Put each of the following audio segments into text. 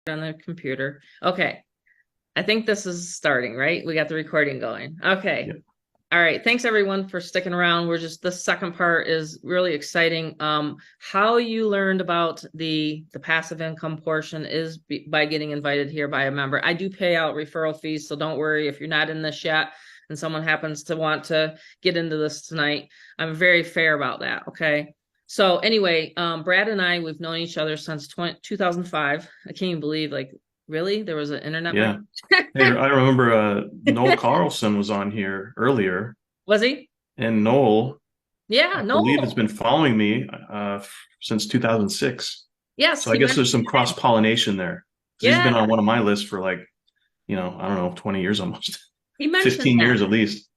on the computer. Okay. I think this is starting, right? We got the recording going. Okay. Yep. All right. Thanks everyone for sticking around. The second part is really exciting. How you learned about the passive income portion is by getting invited here by a member. I do pay out referral fees, so don't worry if you're not in this yet and someone happens to want to get into this tonight. I'm very fair about that. Okay. So anyway, Brad and I, we've known each other since 2005. I can't even believe, like, really? There was an internet Yeah. back? Hey, I remember Noel Carlson was on here earlier, Was he? and Noel, Yeah, I believe, has no. been following me since 2006. Yes, So I he guess mentioned there's some that. cross-pollination there. So he's Yeah, been on one of my lists for like, I don't know, 20 years almost, he mentioned 15 that. years at least.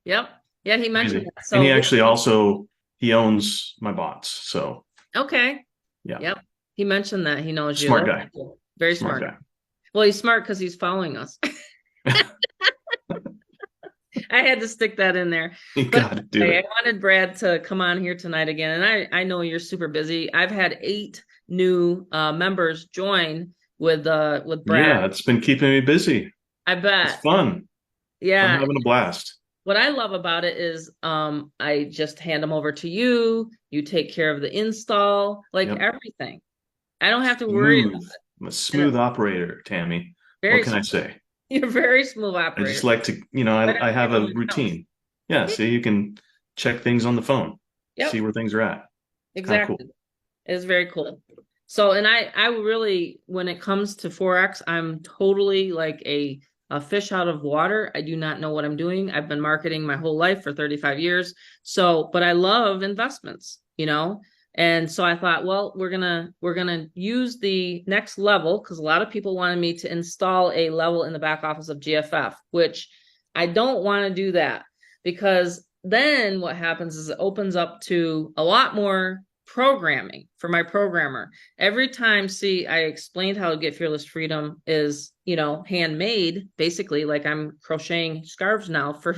Yep. Yeah, he mentioned Crazy. that. And he So, actually also he owns my bots. So okay. yeah, Yep. He mentioned that he knows you. smart That's guy, cool. Very smart smart. guy. Well, he's smart because he's following us. I had to stick that in there. You But got to do anyway, it. I wanted Brad to come on here tonight again. And I know you're super busy. I've had 8 new members join with Brad. Yeah, it's been keeping me busy. I It's bet. fun. I'm Yeah. having a blast. What I love about it is I just hand them over to you. You take care of the install, like Yep. everything. I don't have to worry about Smooth. I'm a it. And smooth operator, Tammy. What very can I smooth. say? You're a very smooth I just operator. like to, Better I than have a anyone else. routine. Yeah, Yeah. see, you can check things on the phone, see Yep, where things are at. It's kind of cool. exactly. It's very cool. So, and I really, when it comes to Forex, I'm totally like a fish out of water. I do not know what I'm doing. I've been marketing my whole life for 35 years. So, but I love investments, you know? And so I thought, well, we're gonna use the next level because a lot of people wanted me to install a level in the back office of GFF, which I don't want to do that because then what happens is it opens up to a lot more programming for my programmer. Every time, see, I explained how Get Fearless Freedom is, handmade, basically, like I'm crocheting scarves now for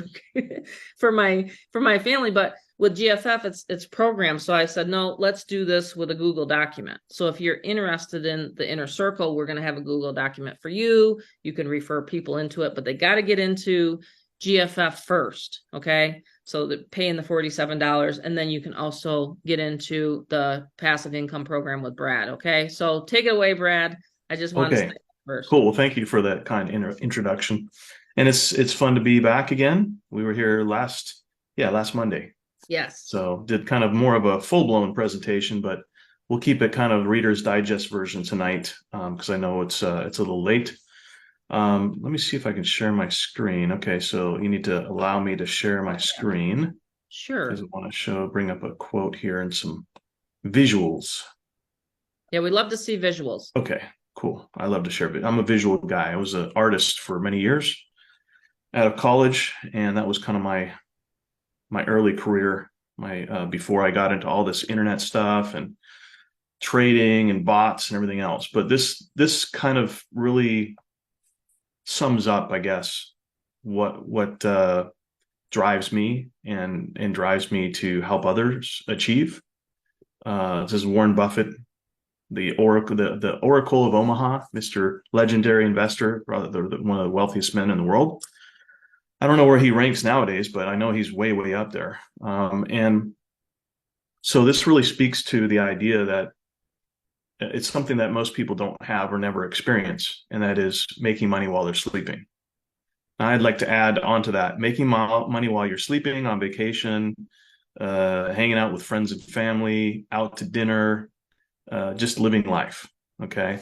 for my family, but with GFF it's programmed. So I said, no, let's do this with a Google document. So if you're interested in the inner circle, we're going to have a Google document for you. You can refer people into it, but they got to get into GFF first. Okay. So paying the $47, and then you can also get into the passive income program with Brad. Okay. So take it away, Brad. I just wanted to say Okay, that first. cool. Well, thank you for that kind introduction. And it's fun to be back again. We were here last Monday. Yes. So did kind of more of a full-blown presentation, but we'll keep it kind of Reader's Digest version tonight because I know it's a little late. Let me see if I can share my screen. Okay, so you need to allow me to share my screen because I Sure. want to bring up a quote here and some visuals. Yeah, we love to see visuals. Okay, cool. I love to share, but I'm a visual guy. I was an artist for many years out of college, and that was kind of my early career, my before I got into all this internet stuff and trading and bots and everything else. But this kind of really sums up, I guess, what drives me and drives me to help others achieve. This is Warren Buffett, the Oracle of Omaha, Mr. Legendary Investor, probably one of the wealthiest men in the world. I don't know where he ranks nowadays, but I know he's way up there. And so this really speaks to the idea that it's something that most people don't have or never experience, and that is making money while they're sleeping. I'd like to add on to that, making money while you're sleeping, on vacation, hanging out with friends and family, out to dinner, just living life. Okay.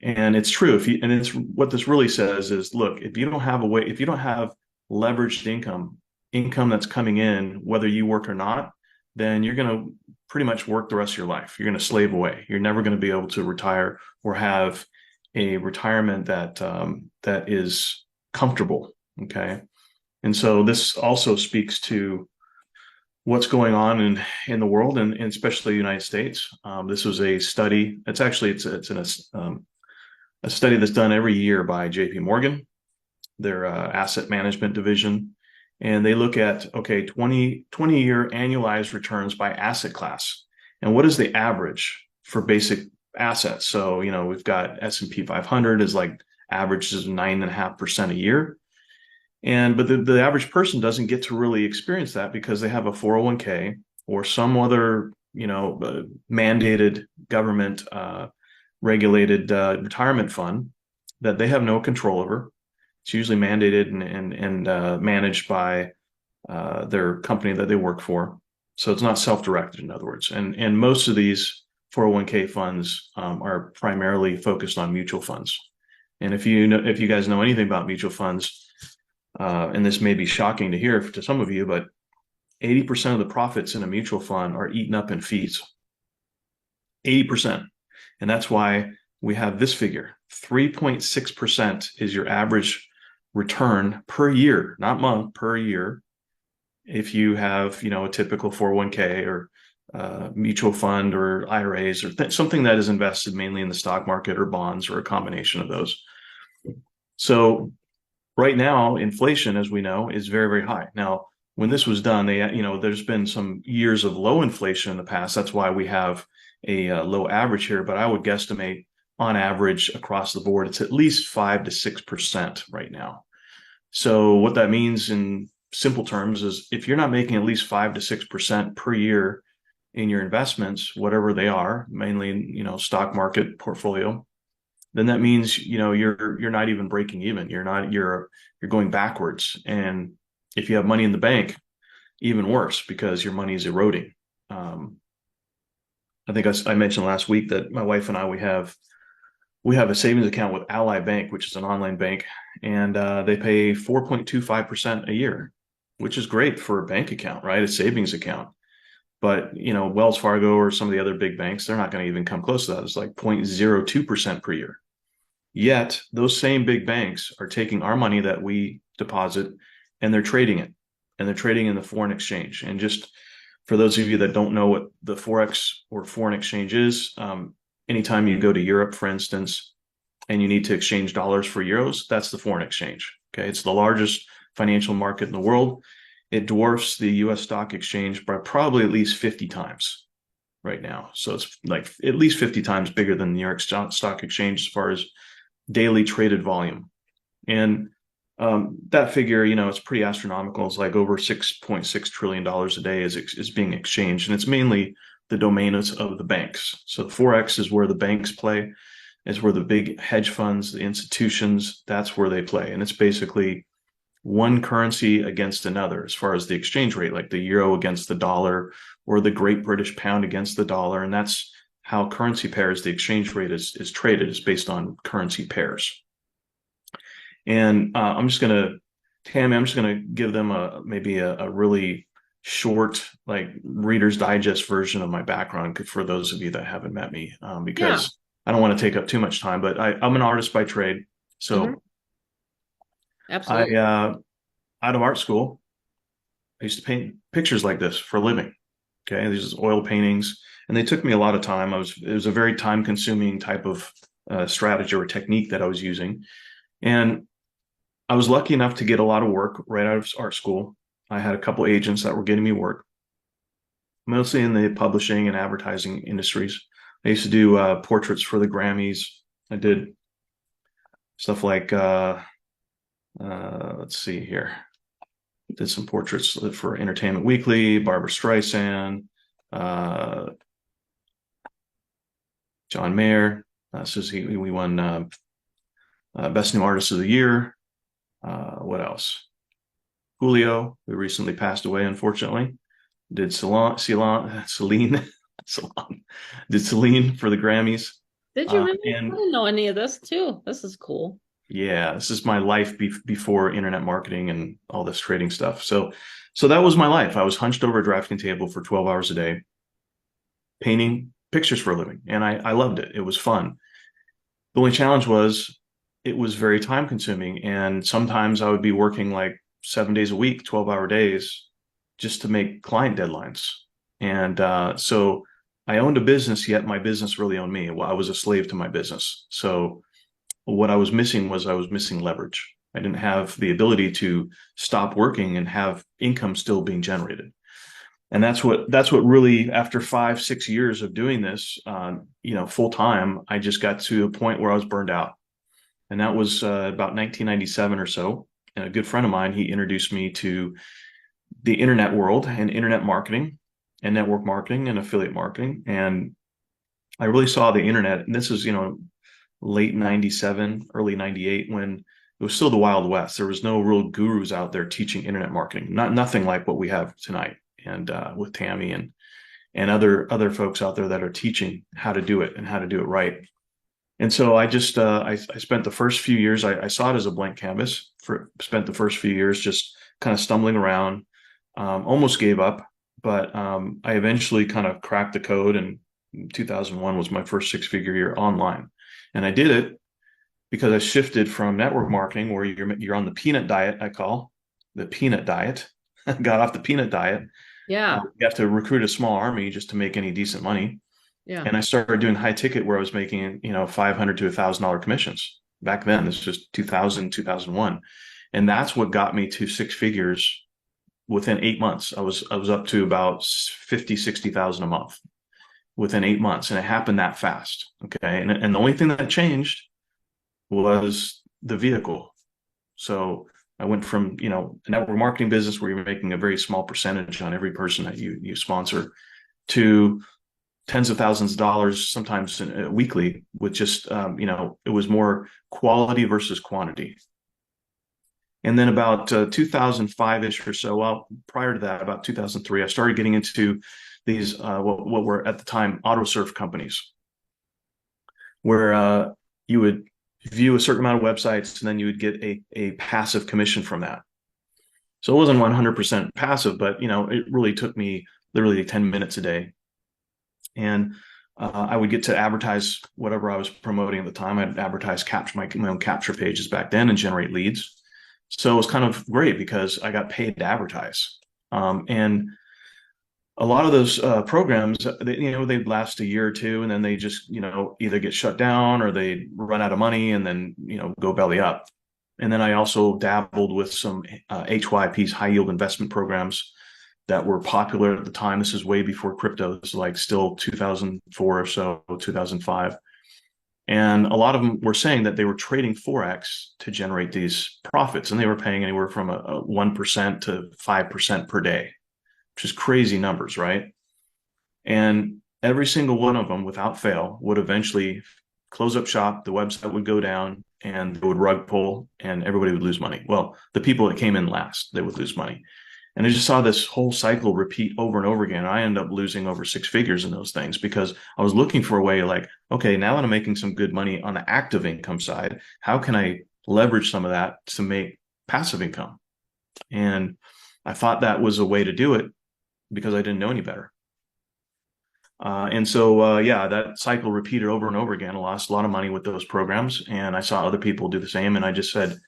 And it's true. And it's what this really says is, look, if you don't have leveraged income that's coming in, whether you work or not, then you're going to pretty much work the rest of your life. You're going to slave away. You're never going to be able to retire or have a retirement that is comfortable. Okay. And so this also speaks to what's going on in the world and especially the United States. This was a study. It's a study that's done every year by JP Morgan, their asset management division. And they look at, okay, 20-year annualized returns by asset class. And what is the average for basic assets. So, we've got S&P 500 is like averages 9.5% a year. But the average person doesn't get to really experience that because they have a 401k or some other, mandated government regulated retirement fund that they have no control over. It's usually mandated and managed by their company that they work for. So it's not self-directed, in other words. And most of these 401k funds are primarily focused on mutual funds. And if you guys know anything about mutual funds, and this may be shocking to hear to some of you, but 80% of the profits in a mutual fund are eaten up in fees. 80%. And that's why we have this figure. 3.6% is your average return per year, not month, per year. If you have, a typical 401k or mutual fund or IRAs or something that is invested mainly in the stock market or bonds or a combination of those. So right now, inflation, as we know, is very, very high. Now, when this was done, there's been some years of low inflation in the past. That's why we have a low average here. But I would guesstimate on average across the board, it's at least 5 to 6% right now. So what that means in simple terms is if you're not making at least 5 to 6% per year in your investments, whatever they are, mainly, stock market portfolio, then that means, you're not even breaking even. You're going backwards. And if you have money in the bank, even worse because your money is eroding. I think I mentioned last week that my wife and I, we have a savings account with Ally Bank, which is an online bank, and they pay 4.25% a year, which is great for a bank account, right? A savings account. But, Wells Fargo or some of the other big banks, they're not going to even come close to that. It's like 0.02% per year. Yet those same big banks are taking our money that we deposit and they're trading it, and they're trading in the foreign exchange. And just for those of you that don't know what the Forex or foreign exchange is, anytime you go to Europe, for instance, and you need to exchange dollars for euros, that's the foreign exchange. Okay. It's the largest financial market in the world. It dwarfs the US stock exchange by probably at least 50 times right now. So it's like at least 50 times bigger than the New York Stock Exchange as far as daily traded volume. And that figure, it's pretty astronomical. It's like over $6.6 trillion a day is being exchanged. And it's mainly the domain of the banks. So the Forex is where the banks play, is where the big hedge funds, the institutions, that's where they play. And it's basically one currency against another as far as the exchange rate, like the euro against the dollar or the Great British Pound against the dollar. And that's how currency pairs, the exchange rate is traded, is based on currency pairs. And Tammy, I'm just going to give them maybe a really short, like Reader's Digest version of my background for those of you that haven't met me, because I don't want to take up too much time, but I'm an artist by trade. So Absolutely. out of art school, I used to paint pictures like this for a living. Okay. These oil paintings, and they took me a lot of time. It was a very time consuming type of strategy or technique that I was using. And I was lucky enough to get a lot of work right out of art school. I had a couple agents that were getting me work, mostly in the publishing and advertising industries. I used to do portraits for the Grammys. I did stuff like, let's see here. Did some portraits for Entertainment Weekly, Barbara Streisand, John Mayer. We won Best New Artist of the Year. What else? Julio, who recently passed away, unfortunately. Did Celine did Celine for the Grammys. Did you really? I didn't know any of this too. This is cool. Yeah, this is my life before internet marketing and all this trading stuff. So that was my life. I was hunched over a drafting table for 12 hours a day, painting pictures for a living. And I loved it. It was fun. The only challenge was it was very time consuming. And sometimes I would be working like 7 days a week, 12-hour days, just to make client deadlines. And so I owned a business, yet my business really owned me. Well, I was a slave to my business. So what I was missing leverage. I didn't have the ability to stop working and have income still being generated. And that's what really, after 5-6 years of doing this, full time, I just got to a point where I was burned out. And that was about 1997 or so. And a good friend of mine, he introduced me to the internet world and internet marketing and network marketing and affiliate marketing. And I really saw the internet, and this is, late 97, early 98, when it was still the Wild West. There was no real gurus out there teaching internet marketing, nothing like what we have tonight. And with Tammy and other folks out there that are teaching how to do it and how to do it right. And so I just I spent the first few years, I saw it as a blank canvas. Spent the first few years just kind of stumbling around, almost gave up, but I eventually kind of cracked the code, and 2001 was my first six-figure year online. And I did it because I shifted from network marketing, where you're on the peanut diet, I call the peanut diet. Got off the peanut diet. Yeah. You have to recruit a small army just to make any decent money. Yeah. And I started doing high ticket, where I was making, $500 to $1,000 commissions. Back then, this was 2000, 2001. And that's what got me to six figures within 8 months. I was up to about 50, 60,000 a month within 8 months. And it happened that fast. Okay. And the only thing that changed was the vehicle. So I went from, a network marketing business where you're making a very small percentage on every person that you sponsor, to tens of thousands of dollars, sometimes weekly, with just, it was more quality versus quantity. And then about 2005-ish or so, well, prior to that, about 2003, I started getting into these, what were at the time auto serve companies, where you would view a certain amount of websites, and then you would get a passive commission from that. So it wasn't 100% passive, but it really took me literally 10 minutes a day. And I would get to advertise whatever I was promoting at the time. I'd advertise my own capture pages back then and generate leads. So it was kind of great because I got paid to advertise. And a lot of those programs, they'd last a year or two, and then they just, either get shut down or they run out of money and then, go belly up. And then I also dabbled with some HYPs, high yield investment programs, that were popular at the time. This is way before crypto. This is like still 2004 or so, 2005. And a lot of them were saying that they were trading Forex to generate these profits. And they were paying anywhere from a 1% to 5% per day, which is crazy numbers, right? And every single one of them, without fail, would eventually close up shop. The website would go down, and they would rug pull, and everybody would lose money. Well, the people that came in last, they would lose money. And I just saw this whole cycle repeat over and over again. I ended up losing over six figures in those things because I was looking for a way, like, okay, now that I'm making some good money on the active income side, how can I leverage some of that to make passive income? And I thought that was a way to do it because I didn't know any better. And so that cycle repeated over and over again. I lost a lot of money with those programs, and I saw other people do the same. And I just said,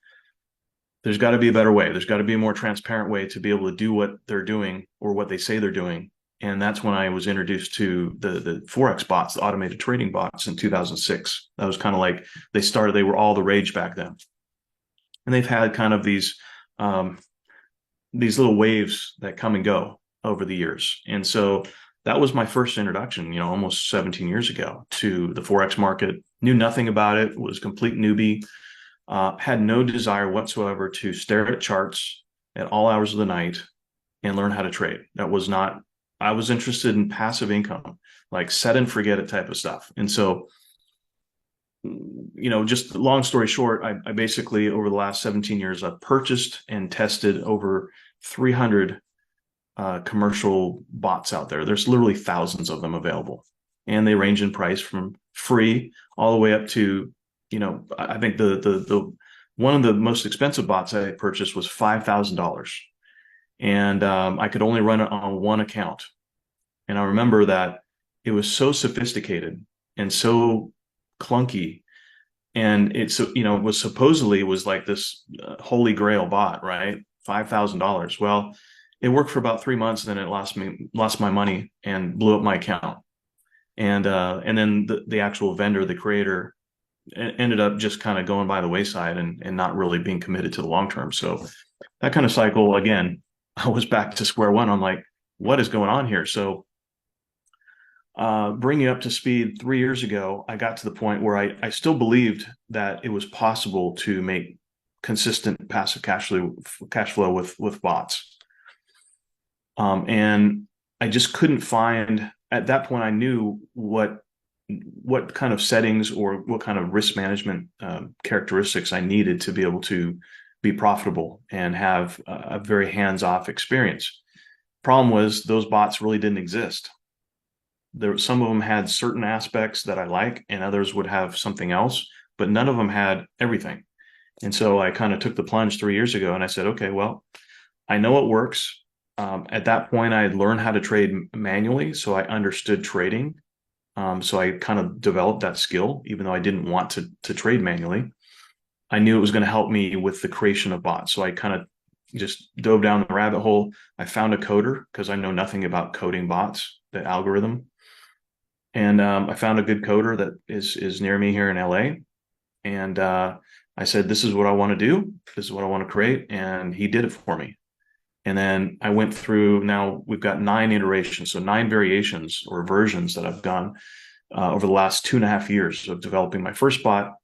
there's got to be a better way. There's got to be a more transparent way to be able to do what they're doing or what they say they're doing. And that's when I was introduced to the Forex bots, the automated trading bots, in 2006. That was kind of like they were all the rage back then. And they've had kind of these little waves that come and go over the years. And so that was my first introduction, almost 17 years ago, to the Forex market. Knew nothing about it, was a complete newbie. Had no desire whatsoever to stare at charts at all hours of the night and learn how to trade. I was interested in passive income, like set and forget it type of stuff. And so, just long story short, I basically, over the last 17 years, I've purchased and tested over 300 commercial bots out there. There's literally thousands of them available, and they range in price from free all the way up to, I think the one of the most expensive bots I purchased was $5,000, and I could only run it on one account. And I remember that it was so sophisticated and so clunky, and it was like this holy grail bot, right? $5,000. Well, it worked for about 3 months, and then it lost my money and blew up my account. And then the actual vendor, the creator, ended up just kind of going by the wayside and not really being committed to the long term. So that kind of cycle, again, I was back to square one. I'm like, what is going on here? So bring you up to speed, 3 years ago, I got to the point where I still believed that it was possible to make consistent passive cash flow with bots. And I just couldn't find, at that point, I knew what kind of settings or what kind of risk management characteristics I needed to be able to be profitable and have a very hands-off experience. Problem was, those bots really didn't exist. Some of them had certain aspects that I like, and others would have something else, but none of them had everything. And so I kind of took the plunge 3 years ago, and I said, okay, well, I know it works. At that point, I had learned how to trade manually, so I understood trading. So I kind of developed that skill, even though I didn't want to trade manually. I knew it was going to help me with the creation of bots. So I kind of just dove down the rabbit hole. I found a coder because I know nothing about coding bots, the algorithm. And I found a good coder that is near me here in LA. And I said, this is what I want to do. This is what I want to create. And he did it for me. And then I went through, now we've got 9 iterations, so 9 variations or versions that I've done over the last 2.5 years of developing my first bot.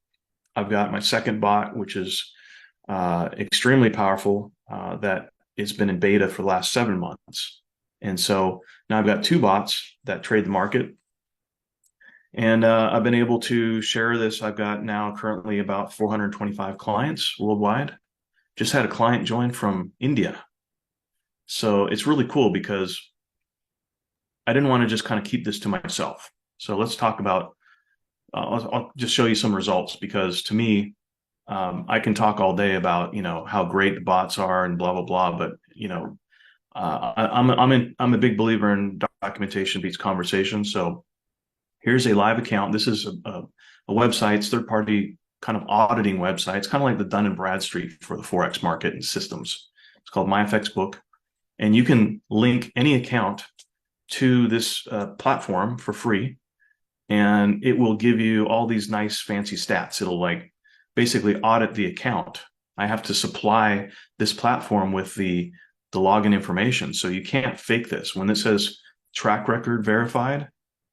I've got my second bot, which is extremely powerful, that it's been in beta for the last 7 months. And so now I've got 2 bots that trade the market. And I've been able to share this. I've got now currently about 425 clients worldwide. Just had a client join from India. So it's really cool because I didn't want to just kind of keep this to myself. So let's talk about, I'll just show you some results, because to me, I can talk all day about, how great the bots are and blah, blah, blah. But, I'm a big believer in documentation beats conversation. So here's a live account. This is a website. It's third-party kind of auditing website. It's kind of like the Dun & Bradstreet for the Forex market and systems. It's called MyFXBook. And you can link any account to this platform for free, and it will give you all these nice fancy stats. It'll like basically audit the account. I have to supply this platform with the login information. So you can't fake this. When it says track record verified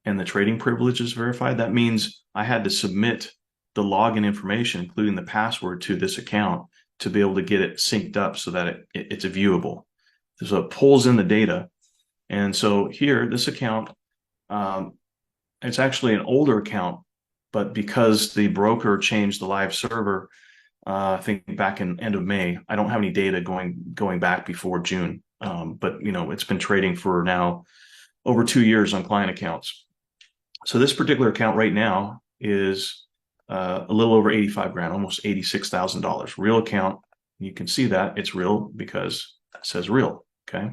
and the trading privileges verified, that means I had to submit the login information, including the password, to this account to be able to get it synced up so that it's viewable. So it pulls in the data. And so here, this account, it's actually an older account, but because the broker changed the live server, I think back in end of May, I don't have any data going back before June. But it's been trading for now over 2 years on client accounts. So this particular account right now is a little over 85 grand, almost $86,000. Real account. You can see that it's real because it says real. Okay.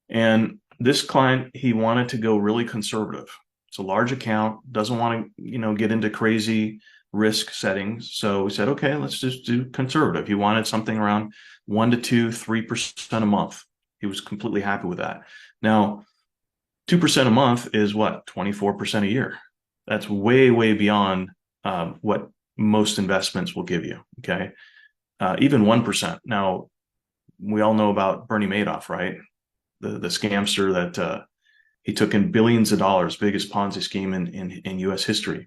And this client, he wanted to go really conservative. It's a large account, doesn't want to, get into crazy risk settings. So we said, okay, let's just do conservative. He wanted something around 1 to 2, 3% a month. He was completely happy with that. Now, 2% a month is what? 24% a year. That's way, way beyond what most investments will give you. Okay. Even 1%. Now, we all know about Bernie Madoff, right? The scamster that he took in billions of dollars, biggest Ponzi scheme in U.S. history.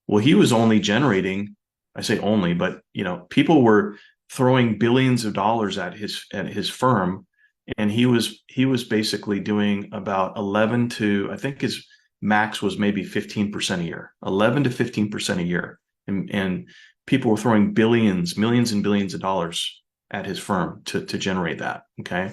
Well, he was only generating, I say only, but people were throwing billions of dollars at his firm, and he was basically doing about 11 to, I think his max was maybe 15% a year, 11 to 15% a year, and people were throwing billions, millions and billions of dollars at his firm to generate that. Okay.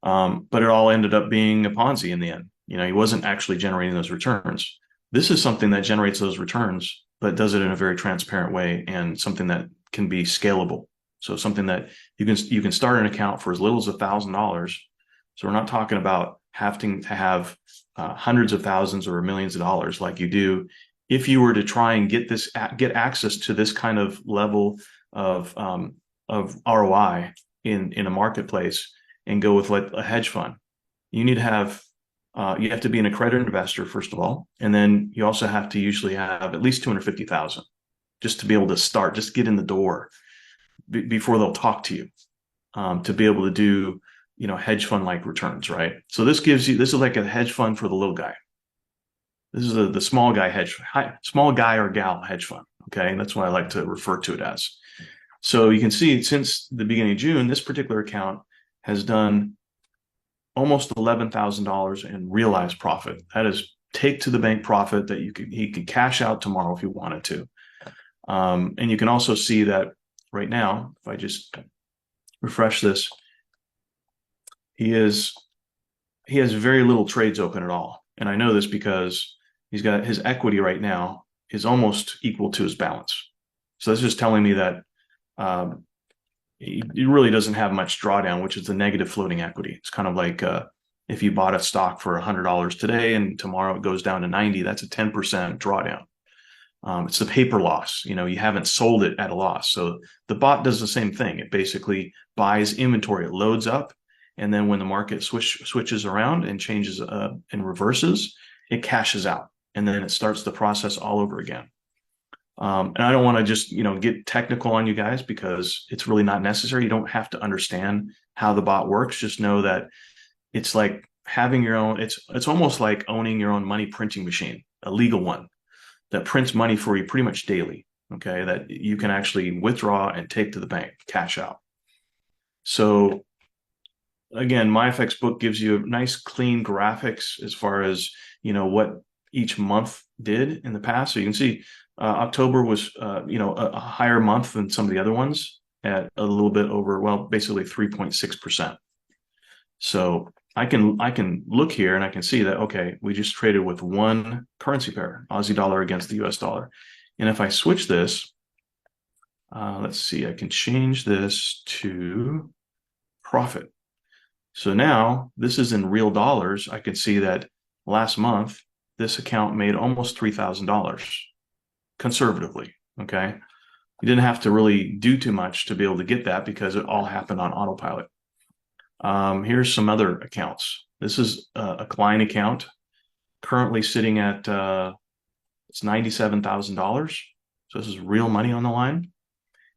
But it all ended up being a Ponzi in the end. He wasn't actually generating those returns. This is something that generates those returns, but does it in a very transparent way, and something that can be scalable. So something that you can start an account for as little as $1,000. So we're not talking about having to have hundreds of thousands or millions of dollars like you do if you were to try and get access to this kind of level of ROI in a marketplace and go with like a hedge fund. You need to have you have to be an accredited investor, first of all, and then you also have to usually have at least 250,000 just to be able to start, just get in the door before they'll talk to you, to be able to do hedge fund like returns, right? So this is like a hedge fund for the little guy. This is the small guy small guy or gal hedge fund. Okay. And that's what I like to refer to it as. So you can see since the beginning of June, this particular account has done almost $11,000 in realized profit. That is take to the bank profit that he could cash out tomorrow if he wanted to. And you can also see that right now, if I just refresh this, he has very little trades open at all. And I know this because he's got his equity right now is almost equal to his balance. So that's just telling me that he really doesn't have much drawdown, which is the negative floating equity. It's kind of like if you bought a stock for $100 today and tomorrow it goes down to 90, that's a 10% drawdown. It's the paper loss. You haven't sold it at a loss. So the bot does the same thing. It basically buys inventory. It loads up. And then when the market switches around and changes and reverses, it cashes out. And then it starts the process all over again. And I don't want to just, get technical on you guys because it's really not necessary. You don't have to understand how the bot works. Just know that it's like having your own, it's almost like owning your own money printing machine, a legal one that prints money for you pretty much daily. Okay. That you can actually withdraw and take to the bank, cash out. So again, MyFX book gives you a nice clean graphics as far as, what each month did in the past. So you can see October was, a higher month than some of the other ones at a little bit over, well, basically 3.6%. So I can look here and I can see that, okay, we just traded with one currency pair, Aussie dollar against the US dollar. And if I switch this, let's see, I can change this to profit. So now this is in real dollars. I can see that last month, this account made almost $3,000 conservatively. Okay. You didn't have to really do too much to be able to get that because it all happened on autopilot. Here's some other accounts. This is a client account currently sitting at it's $97,000. So this is real money on the line.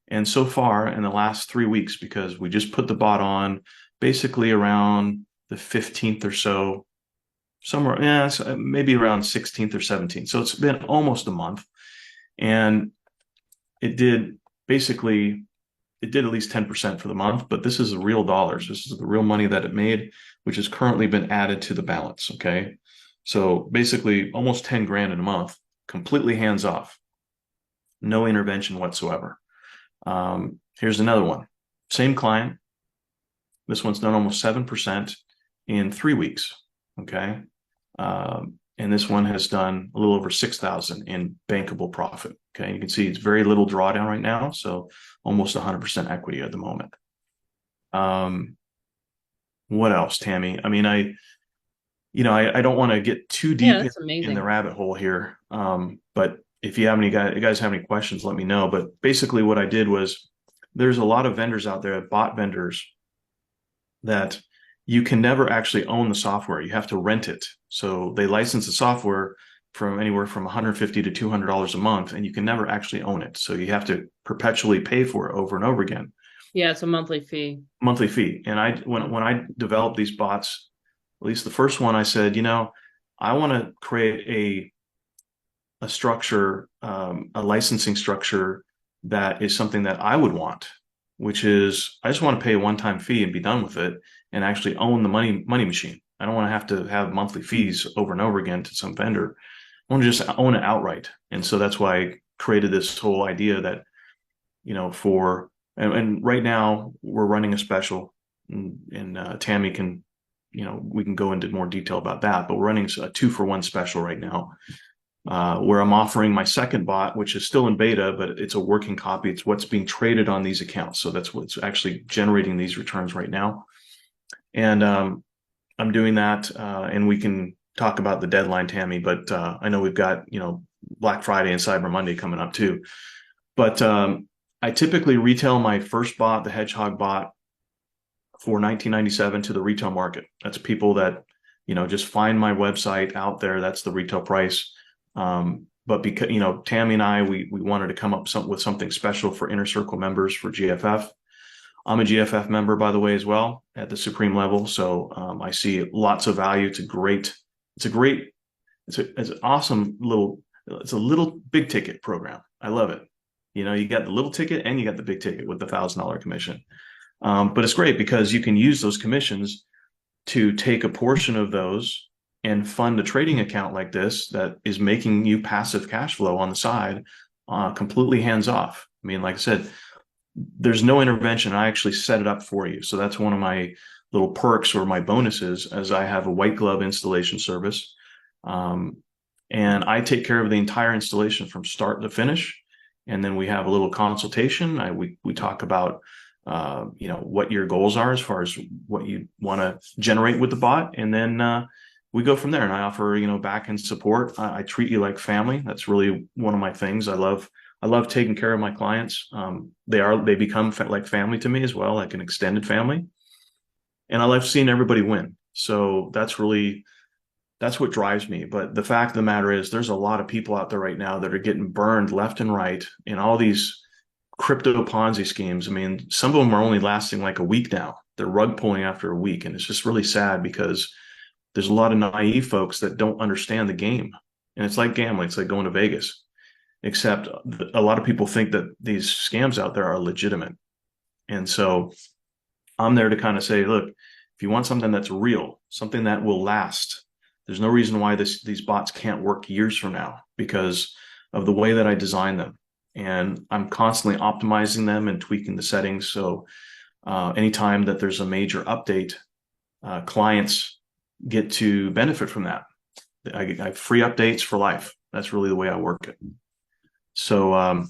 And so far in the last 3 weeks, because we just put the bot on basically around the 15th or so, somewhere, maybe around 16th or 17th. So it's been almost a month. And it did at least 10% for the month, but this is the real dollars. This is the real money that it made, which has currently been added to the balance. Okay. So basically almost 10 grand in a month, completely hands off, no intervention whatsoever. Here's another one, same client. This one's done almost 7% in 3 weeks. Okay. And this one has done a little over 6,000 in bankable profit. Okay. You can see it's very little drawdown right now. So almost 100% equity at the moment. What else, Tammy? I mean, I don't want to get too deep in the rabbit hole here. But if you guys have any questions, let me know. But basically what I did was there's a lot of vendors out there, bot vendors, that you can never actually own the software. You have to rent it. So they license the software from anywhere from $150 to $200 a month, and you can never actually own it. So you have to perpetually pay for it over and over again. Yeah, it's a monthly fee. Monthly fee. And when I developed these bots, at least the first one, I said, I want to create a structure, a licensing structure that is something that I would want, which is I just want to pay a one-time fee and be done with it and actually own the money machine. I don't want to have monthly fees over and over again to some vendor. I want to just own it outright. And so that's why I created this whole idea that, and right now we're running a special, and Tammy can, we can go into more detail about that, but we're running a 2-for-1 special right now, where I'm offering my second bot, which is still in beta, but it's a working copy. It's what's being traded on these accounts. So that's what's actually generating these returns right now. And I'm doing that, and we can talk about the deadline, Tammy, but I know we've got, Black Friday and Cyber Monday coming up too. But I typically retail my first bot, the Hedgehog bot, for $19.97 to the retail market. That's people that, just find my website out there. That's the retail price. But because, Tammy and I, we wanted to come up with something special for Inner Circle members for GFF. I'm a GFF member, by the way, as well at the supreme level. So I see lots of value. It's an awesome it's a little big ticket program. I love it. You know, you got the little ticket and you got the big ticket with the $1,000 commission. But it's great because you can use those commissions to take a portion of those and fund a trading account like this that is making you passive cash flow on the side, completely hands off. I mean, like I said, there's no intervention. I actually set it up for you. So that's one of my little perks or my bonuses, as I have a white glove installation service. And I take care of the entire installation from start to finish. And then we have a little consultation. We talk about what your goals are as far as what you want to generate with the bot, and then we go from there. And I offer back end support. I treat you like family. That's really one of my things. I love taking care of my clients. They become like family to me as well, like an extended family. And I love seeing everybody win. So that's what drives me. But the fact of the matter is, there's a lot of people out there right now that are getting burned left and right in all these crypto Ponzi schemes. I mean, some of them are only lasting like a week now. They're rug pulling after a week. And it's just really sad because there's a lot of naive folks that don't understand the game. And it's like gambling. It's like going to Vegas, except a lot of people think that these scams out there are legitimate. And so I'm there to kind of say, look, if you want something that's real, something that will last, there's no reason why these bots can't work years from now because of the way that I design them. And I'm constantly optimizing them and tweaking the settings. So anytime that there's a major update, clients get to benefit from that. I have free updates for life. That's really the way I work it. So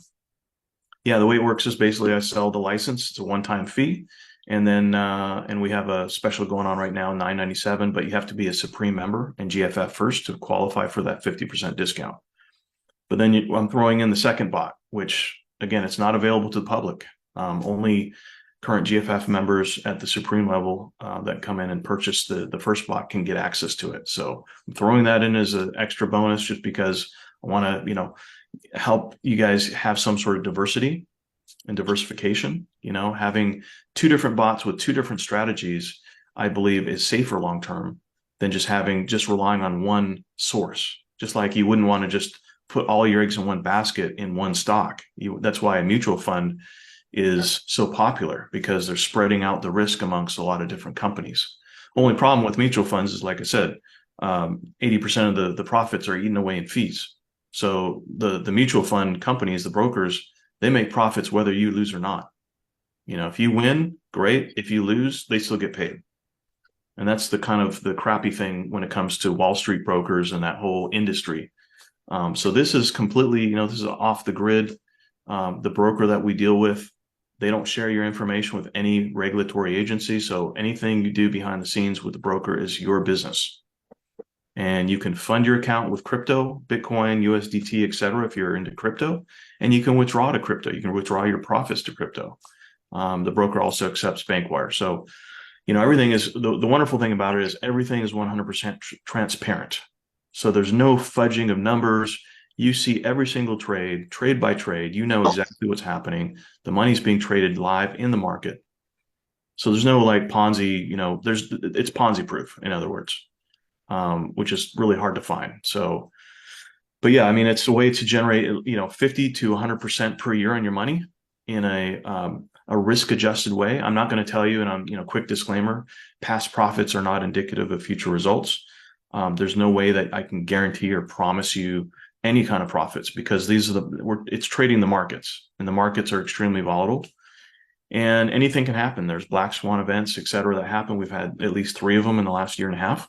the way it works is basically I sell the license. It's a one-time fee. And then and we have a special going on right now, $9.97, but you have to be a Supreme member and GFF first to qualify for that 50% discount. But then I'm throwing in the second bot, which again, it's not available to the public. Only current GFF members at the Supreme level that come in and purchase the first bot can get access to it. So I'm throwing that in as an extra bonus just because I want to, help you guys have some sort of diversity and diversification. Having two different bots with two different strategies, I believe, is safer long term than just relying on one source. Just like you wouldn't want to just put all your eggs in one basket in one stock. That's why a mutual fund is so popular, because they're spreading out the risk amongst a lot of different companies. Only problem with mutual funds is, like I said, 80% of the profits are eaten away in fees. So the mutual fund companies, the brokers, they make profits whether you lose or not. If you win, great. If you lose, they still get paid. And that's the kind of the crappy thing when it comes to Wall Street brokers and that whole industry. So this is completely, this is off the grid. The broker that we deal with, they don't share your information with any regulatory agency. So anything you do behind the scenes with the broker is your business. And you can fund your account with crypto, Bitcoin, USDT, etc. if you're into crypto, and you can withdraw to crypto. You can withdraw your profits to crypto. The broker also accepts bank wire. So, everything is, the wonderful thing about it is everything is 100% transparent. So there's no fudging of numbers. You see every single trade by trade. You know exactly what's happening. The money's being traded live in the market. So there's no like Ponzi, it's Ponzi proof, in other words. Which is really hard to find. So, but yeah, I mean, it's a way to generate, 50 to 100% per year on your money in a risk-adjusted way. I'm not going to tell you, and I'm, quick disclaimer, past profits are not indicative of future results. There's no way that I can guarantee or promise you any kind of profits, because it's trading the markets, and the markets are extremely volatile, and anything can happen. There's black swan events, et cetera, that happen. We've had at least 3 of them in the last year and a half.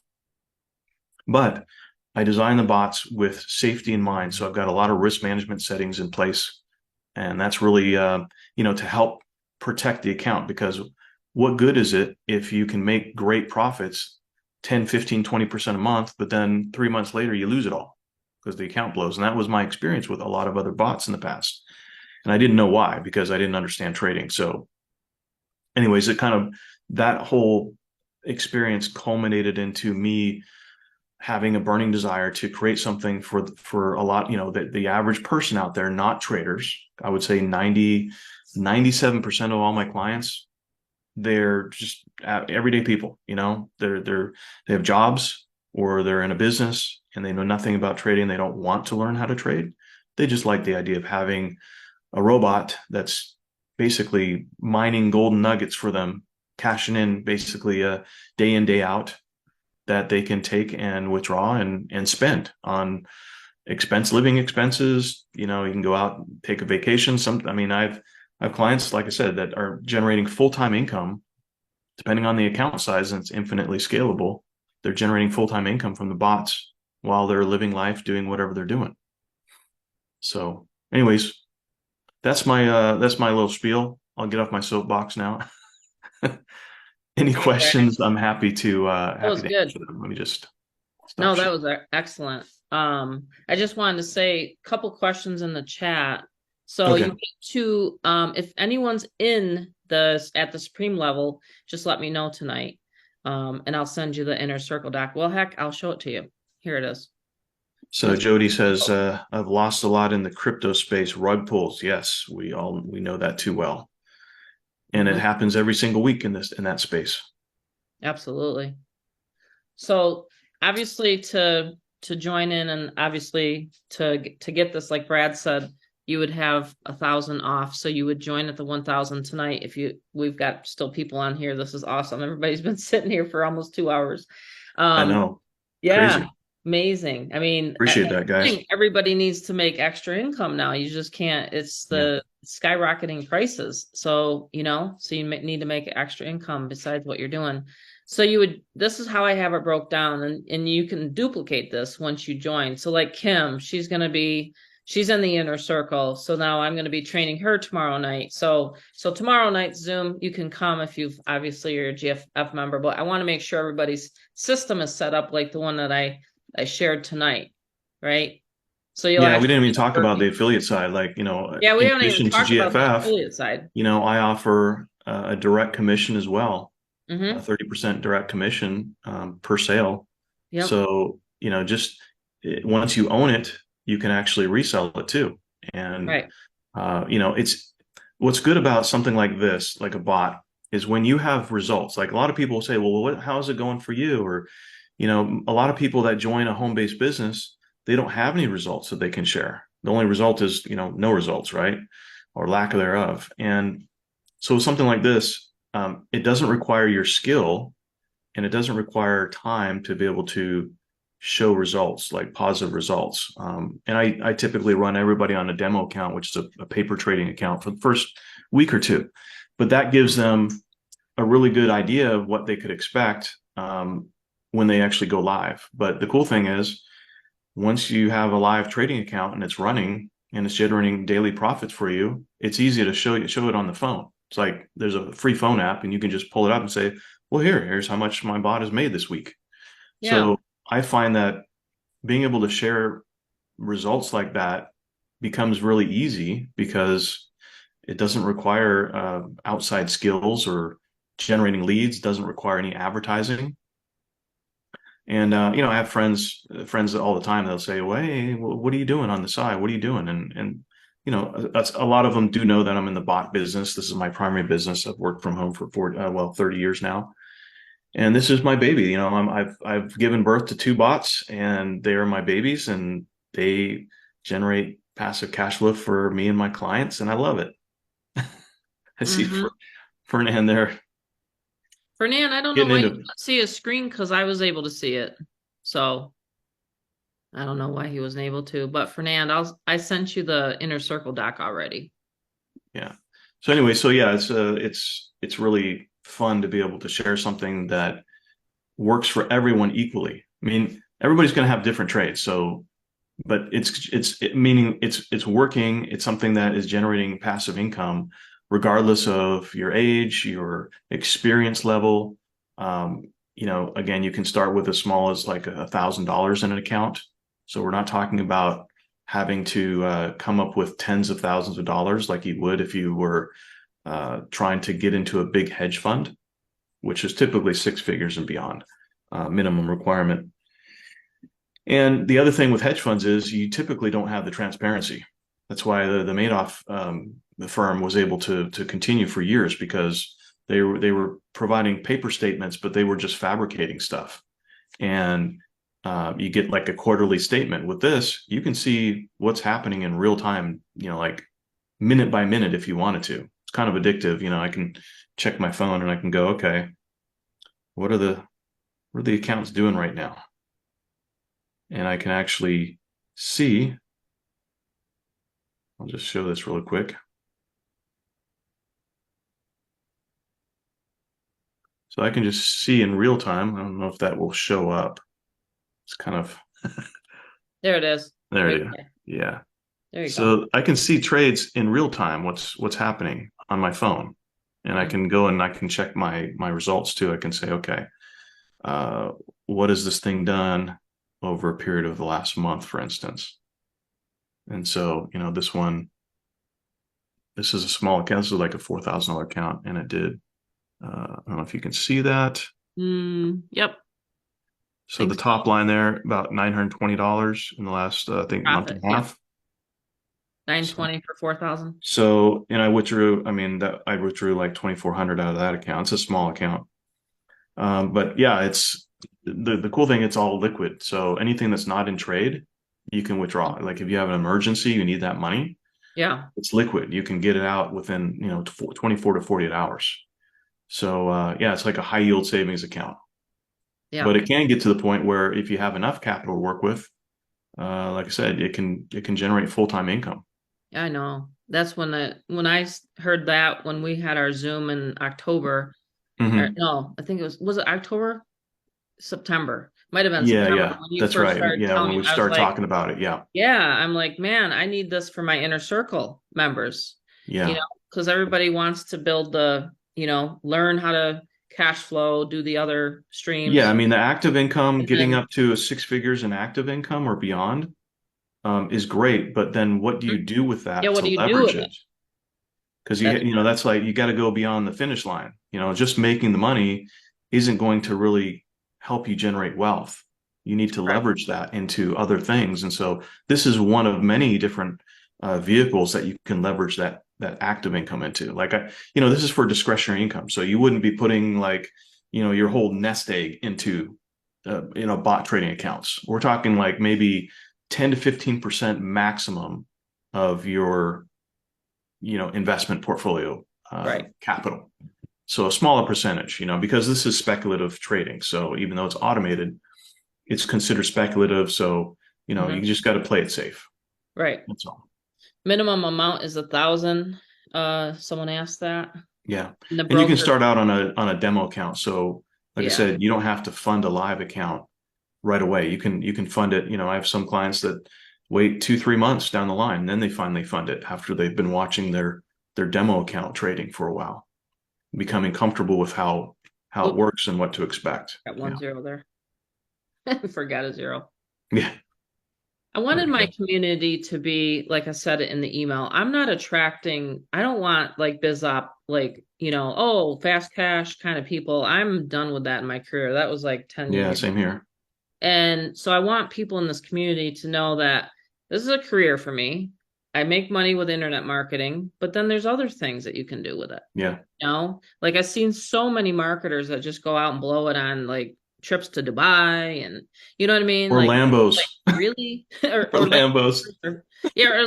But I designed the bots with safety in mind. So I've got a lot of risk management settings in place. And that's really, to help protect the account, because what good is it if you can make great profits, 10, 15, 20% a month, but then 3 months later you lose it all because the account blows. And that was my experience with a lot of other bots in the past. And I didn't know why, because I didn't understand trading. So anyways, that whole experience culminated into me having a burning desire to create something for a lot, the average person out there, not traders. I would say 97% of all my clients they're just everyday people, they have jobs or they're in a business and they know nothing about trading. They don't want to learn how to trade. They just like the idea of having a robot that's basically mining golden nuggets for them, cashing in basically a day in, day out that they can take and withdraw and spend on living expenses. You can go out and take a vacation. I have clients, like I said, that are generating full-time income, depending on the account size, and it's infinitely scalable. They're generating full-time income from the bots while they're living life, doing whatever they're doing. So anyways, that's my little spiel. I'll get off my soapbox now. Any questions? I'm happy to answer them. Let me just No, that was excellent. I just wanted to say a couple questions in the chat. So you get to, if anyone's at the Supreme level, just let me know tonight. And I'll send you the inner circle doc. Well, heck, I'll show it to you. Here it is. So Jody says, I've lost a lot in the crypto space, rug pulls. Yes, we know that too well. And it happens every single week in that space. Absolutely. So obviously to join in, and obviously to get this, like Brad said, you would have 1,000 off. So you would join at the 1,000 tonight. We've got still people on here. This is awesome. Everybody's been sitting here for almost 2 hours. I know. Yeah. Crazy. Amazing. I mean, appreciate that, guys. Everybody needs to make extra income now. You just can't. It's the skyrocketing prices. So, so you need to make extra income besides what you're doing. So this is how I have it broke down, and you can duplicate this once you join. So like Kim, she's in the inner circle. So now I'm going to be training her tomorrow night. So tomorrow night Zoom, you can come if you're a GFF member, but I want to make sure everybody's system is set up like the one that I shared tonight. Right. So we didn't even talk about the affiliate side. We haven't even talked about the affiliate side. I offer a direct commission as well. 30% direct commission per sale. Yep. So, once you own it, you can actually resell it too. And, it's what's good about something like this, like a bot, is when you have results. Like a lot of people will say, well, how's it going for you? Or, a lot of people that join a home-based business, they don't have any results that they can share. The only result is, no results, right? Or lack thereof. And so something like this, it doesn't require your skill, and it doesn't require time to be able to show results, like positive results. And I typically run everybody on a demo account, which is a paper trading account, for the first week or two. But that gives them a really good idea of what they could expect when they actually go live. But the cool thing is, once you have a live trading account and it's running and it's generating daily profits for you, it's easy to show it on the phone. It's like there's a free phone app and you can just pull it up and say, well, here's how much my bot has made this week. Yeah. So I find that being able to share results like that becomes really easy because it doesn't require outside skills, or generating leads doesn't require any advertising. And, I have friends all the time. They'll say, well, hey, what are you doing on the side? What are you doing? And that's a lot of them do know that I'm in the bot business. This is my primary business. I've worked from home for 30 years now. And this is my baby. I've given birth to 2 bots, and they are my babies, and they generate passive cash flow for me and my clients. And I love it. I see Fernand there. Fernand, I don't know why you couldn't see his screen, because I was able to see it. So I don't know why he wasn't able to. But Fernand, I sent you the inner circle doc already. Yeah. So anyway, it's really fun to be able to share something that works for everyone equally. I mean, everybody's going to have different trades. So, but it's working. It's something that is generating passive income, regardless of your age, your experience level. Again, you can start with as small as like $1,000 in an account. So we're not talking about having to come up with tens of thousands of dollars like you would if you were trying to get into a big hedge fund, which is typically 6 figures and beyond minimum requirement. And the other thing with hedge funds is you typically don't have the transparency. That's why the Madoff the firm was able to continue for years, because They were providing paper statements, but they were just fabricating stuff. And you get like a quarterly statement. With this, you can see what's happening in real time, like minute by minute if you wanted to. It's kind of addictive. I can check my phone and I can go, okay, what are the accounts doing right now? And I can actually see. I'll just show this really quick. So I can just see in real time. I don't know if that will show up. It's kind of there it is. There right it is. there. Yeah. There you So go. I can see trades in real time, what's happening on my phone. And I can go and I can check my results too. I can say, okay, what has this thing done over a period of the last month, for instance? And so, this is a small account. This is like a $4,000 account, and it did. I don't know if you can see that. Yep. So the top line there, about $920 in the last, I think, month and a half. $920 for 4,000. So, and I withdrew like 2,400 out of that account. It's a small account. But yeah, it's the cool thing, it's all liquid. So anything that's not in trade, you can withdraw. Like if you have an emergency, you need that money. Yeah. It's liquid. You can get it out within, 24 to 48 hours. So yeah, it's like a high yield savings account. Yeah. But it can get to the point where if you have enough capital to work with, like I said, it can generate full-time income. I know. That's when I heard that when we had our Zoom in October. No, I think was it October? September. Might have been September Yeah, when you that's first right. started Yeah, telling when me. we I was start like, talking about it, yeah. Yeah, I'm like, man, I need this for my inner circle members. Yeah. Because everybody wants to build learn how to cash flow, do the other streams. Yeah, I mean, the active income, And getting then, up to 6 figures in active income or beyond, is great. But then what do you do with that what to do you do leverage with it? it? Because That's that's like you got to go beyond the finish line. Just making the money isn't going to really help you generate wealth. You need to correct. leverage that into other things. And so this is one of many different vehicles that you can leverage that active income into. Like this is for discretionary income. So you wouldn't be putting like, your whole nest egg into bot trading accounts. We're talking like maybe 10 to 15% maximum of your investment portfolio Right. capital. So a smaller percentage, because this is speculative trading. So even though it's automated, it's considered speculative. So, you just got to play it safe. Right. That's all. Minimum amount is 1,000. Someone asked that. Yeah. And And you can start out on a demo account. So like I Yeah. said, you don't have to fund a live account right away. You can fund it. I have some clients that wait 2-3 months down the line, and then they finally fund it after they've been watching their demo account trading for a while, becoming comfortable with how it works and what to expect. Got 1 0 there. Forgot a 0. Yeah. I wanted my community to be, like I said it in the email, I don't want like BizOp, like, fast cash kind of people. I'm done with that in my career. That was like 10 years. Yeah, same here. And so I want people in this community to know that this is a career for me. I make money with internet marketing, but then there's other things that you can do with it. Yeah. Like I've seen so many marketers that just go out and blow it on like trips to Dubai and you know what I mean? Or like Lambos. Like, really? or Lambos. Or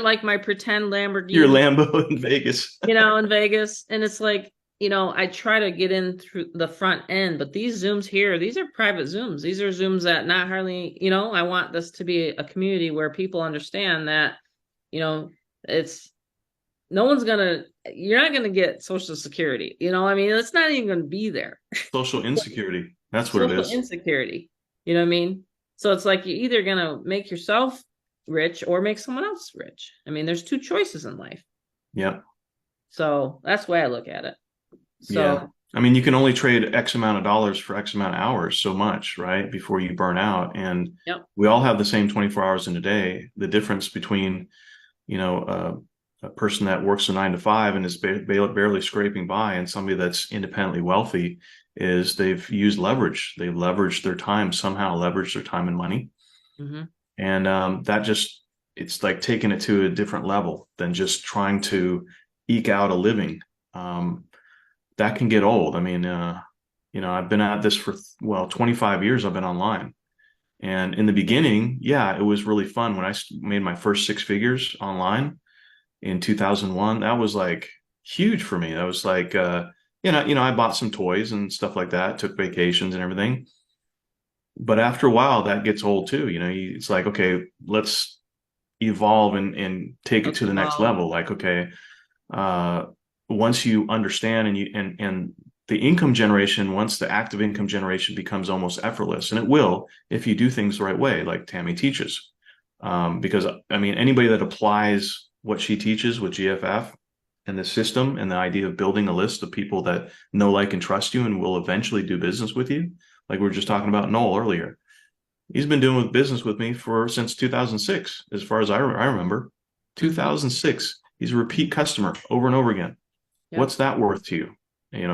like my pretend Lamborghini. Your Lambo in Vegas. In Vegas. And it's like, I try to get in through the front end, but these Zooms here, these are private Zooms. These are Zooms that not hardly, I want this to be a community where people understand that, it's you're not gonna get Social Security. I mean, it's not even gonna be there. Social insecurity. That's what it is. Social insecurity. You know what I mean? So it's like you're either gonna make yourself rich or make someone else rich. I mean, there's 2 choices in life. Yeah. So that's the way I look at it. So yeah. I mean, you can only trade X amount of dollars for X amount of hours so much, right? Before you burn out. And we all have the same 24 hours in a day. The difference between, a person that works a 9 to 5 and is barely scraping by and somebody that's independently wealthy is they've used leverage. They've leveraged their time, somehow leveraged their time and money. And it's like taking it to a different level than just trying to eke out a living that can get old. I mean, I've been at this for, 25 years. I've been online. And in the beginning, yeah, it was really fun when I made my first six figures online in 2001. That was like huge for me. That was like, I bought some toys and stuff like that, took vacations and everything. But after a while, that gets old too. It's like, okay, let's evolve and take it Let's to the next evolve. level. Like, okay, uh, once you understand and the income generation, once the active income generation becomes almost effortless, and it will if you do things the right way, like Tammy teaches. Because I mean, anybody that applies what she teaches with GFF and the system and the idea of building a list of people that know, like, and trust you and will eventually do business with you, like we were just talking about Noel earlier. He's been doing business with me since 2006, as far as I remember. 2006. He's a repeat customer over and over again. Yep. What's that worth to you?